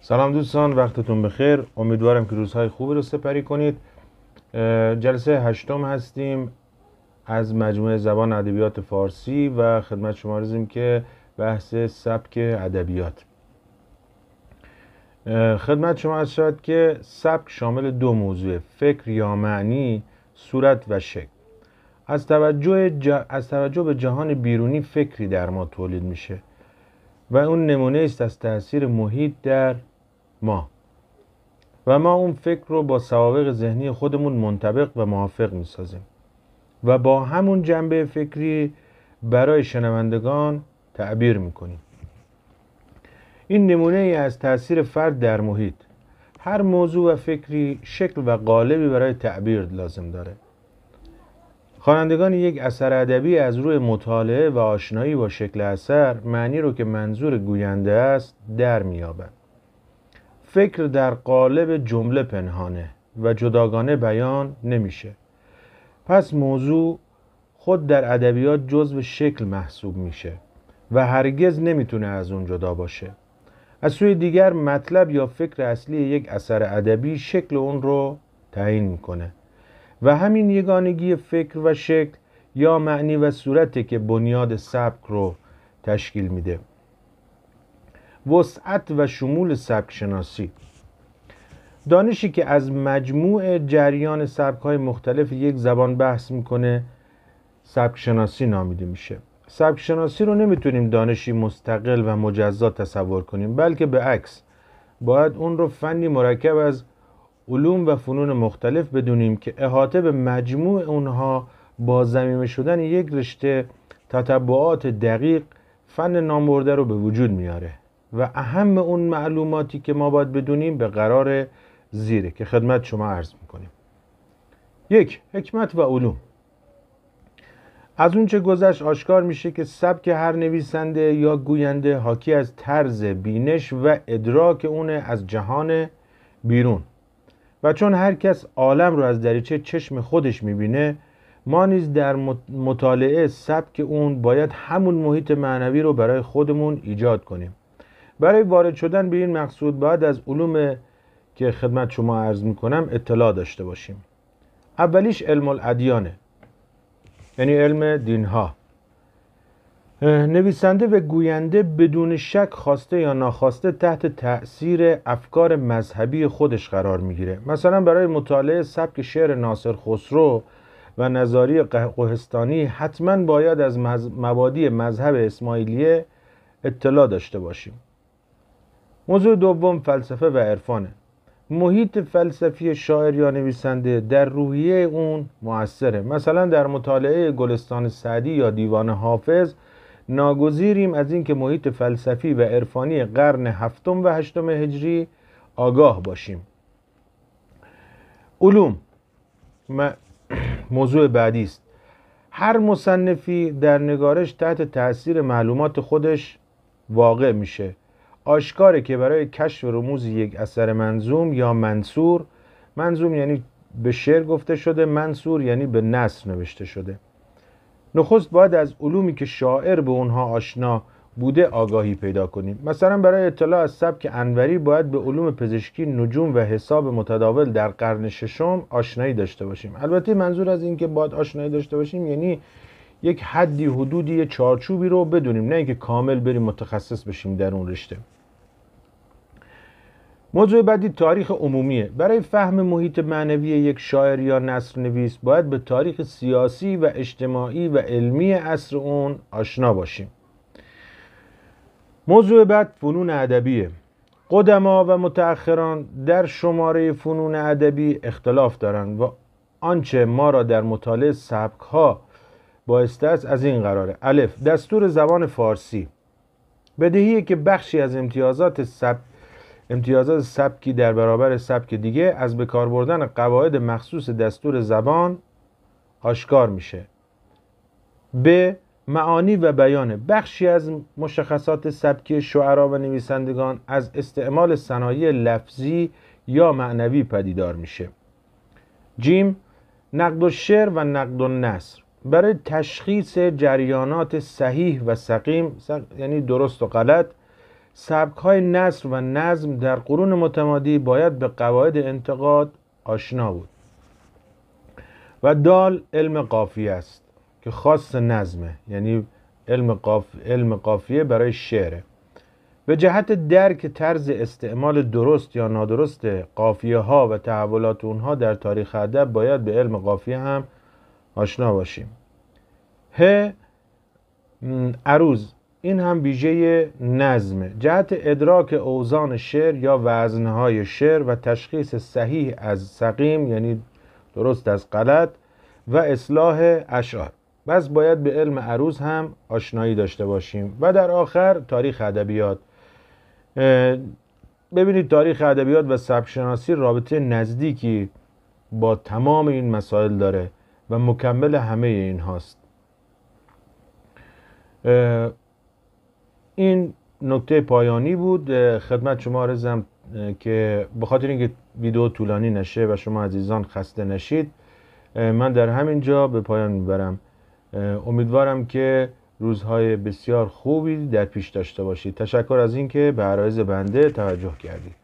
سلام دوستان، وقتتون بخیر. امیدوارم که روزهای خوبی رو سپری کنید. جلسه 8 هستیم از مجموعه زبان ادبیات فارسی و خدمت شما رسیدیم که بحث سبک ادبیات. خدمت شما عرض شد که سبک شامل دو موضوع: فکر یا معنی، صورت و شکل. از توجه به جهان بیرونی فکری در ما تولید میشه و اون نمونه است از تأثیر محیط در ما و ما اون فکر رو با سوابق ذهنی خودمون منطبق و موافق میسازیم و با همون جنبه فکری برای شنوندگان تعبیر میکنیم. این نمونه ای از تأثیر فرد در محیط. هر موضوع و فکری شکل و قالبی برای تعبیر لازم داره. خوانندگان یک اثر ادبی از روی مطالعه و آشنایی با شکل اثر معنی رو که منظور گوینده است در میابند. فکر در قالب جمله پنهانه و جداگانه بیان نمیشه. پس موضوع خود در ادبیات جزو شکل محسوب میشه و هرگز نمیتونه از اون جدا باشه. از سوی دیگر مطلب یا فکر اصلی یک اثر ادبی شکل اون رو تعیین میکنه و همین یگانگی فکر و شکل یا معنی و صورتی که بنیاد سبک رو تشکیل میده. وسعت و شمول سبک شناسی. دانشی که از مجموع جریان سبک‌های مختلف یک زبان بحث میکنه سبک شناسی نامیده میشه. سبک شناسی رو نمیتونیم دانشی مستقل و مجزا تصور کنیم، بلکه به عکس باید اون رو فنی مرکب از علوم و فنون مختلف بدونیم که احاطه به مجموع اونها با ضمیمه شدن یک رشته تتبعات دقیق فن نامبرده رو به وجود میاره و اهم اون معلوماتی که ما باید بدونیم به قرار زیره که خدمت شما عرض میکنیم. 1. حکمت و علوم. از اون چه گذشت آشکار میشه که سبک هر نویسنده یا گوینده حاکی از طرز بینش و ادراک اونه از جهان بیرون و چون هر کس عالم رو از دریچه چشم خودش میبینه، ما نیز در مطالعه سبک اون باید همون محیط معنوی رو برای خودمون ایجاد کنیم. برای وارد شدن به این مقصود باید از علوم که خدمت شما عرض میکنم اطلاع داشته باشیم. اولیش علم الادیانه، یعنی علم دینها. نویسنده و گوینده بدون شک خواسته یا ناخواسته تحت تأثیر افکار مذهبی خودش قرار میگیره. مثلا برای مطالعه سبک شعر ناصر خسرو و نظاری قهستانی حتما باید از مبادی مذهب اسماعیلیه اطلاع داشته باشیم. موضوع دوم فلسفه و عرفانه. محیط فلسفی شاعر یا نویسنده در روحیه اون مؤثره. مثلا در مطالعه گلستان سعدی یا دیوان حافظ ناگزیریم از این که محیط فلسفی و عرفانی قرن 7 و 8 هجری آگاه باشیم. علوم موضوع بعدی است. هر مصنفی در نگارش تحت تأثیر معلومات خودش واقع میشه. آشکاره که برای کشف رموز یک اثر منظوم یا منثور، منظوم یعنی به شعر گفته شده، منثور یعنی به نثر نوشته شده، نخست باید از علومی که شاعر به اونها آشنا بوده آگاهی پیدا کنیم. مثلا برای اطلاع از سبک انوری باید به علوم پزشکی، نجوم و حساب متداول در قرن 6 آشنایی داشته باشیم. البته منظور از این که باید آشنایی داشته باشیم یعنی یک حدی، حدودی، چارچوبی رو بدونیم، نه اینکه کامل بریم متخصص بشیم در اون رشته. موضوع بعدی تاریخ عمومیه. برای فهم محیط معنوی یک شاعر یا نثر نویس باید به تاریخ سیاسی و اجتماعی و علمی عصر اون آشنا باشیم. موضوع بعد فنون ادبیه. قدما و متأخران در شماره فنون ادبی اختلاف دارند و آنچه ما را در مطالعه سبک‌ها بایسته است از این قراره: الف، دستور زبان فارسی بدیهیه که بخشی از امتیازات سبکی در برابر سبک دیگه از به کار بردن قواعد مخصوص دستور زبان آشکار میشه. ب، معانی و بیان. بخشی از مشخصات سبکی شعرا و نویسندگان از استعمال صنایع لفظی یا معنوی پدیدار میشه. جیم، نقد الشعر و نقد النثر. برای تشخیص جریانات صحیح و سقیم، یعنی درست و غلط، سبک‌های نثر و نظم در قرون متمادی باید به قواعد انتقاد آشنا بود. و دال علم قافیه است که خاص نظمه، یعنی علم قافیه برای شعره. به جهت درک طرز استعمال درست یا نادرست قافیه ها و تحولات اونها در تاریخ ادب باید به علم قافیه هم آشنا باشیم. عروض، این هم ویژه نظمه. جهت ادراک اوزان شعر یا وزنهای شعر و تشخیص صحیح از سقیم، یعنی درست از غلط، و اصلاح اشعار. بس باید به علم عروض هم آشنایی داشته باشیم. و در آخر تاریخ ادبیات. ببینید تاریخ ادبیات و سبک شناسی رابطه نزدیکی با تمام این مسائل داره و مکمل همه این هاست. این نکته پایانی بود. خدمت شما عرضم که به خاطر اینکه ویدیو طولانی نشه و شما عزیزان خسته نشید، من در همین جا به پایان میبرم. امیدوارم که روزهای بسیار خوبی در پیش داشته باشید. تشکر از اینکه به عرایض بنده توجه کردید.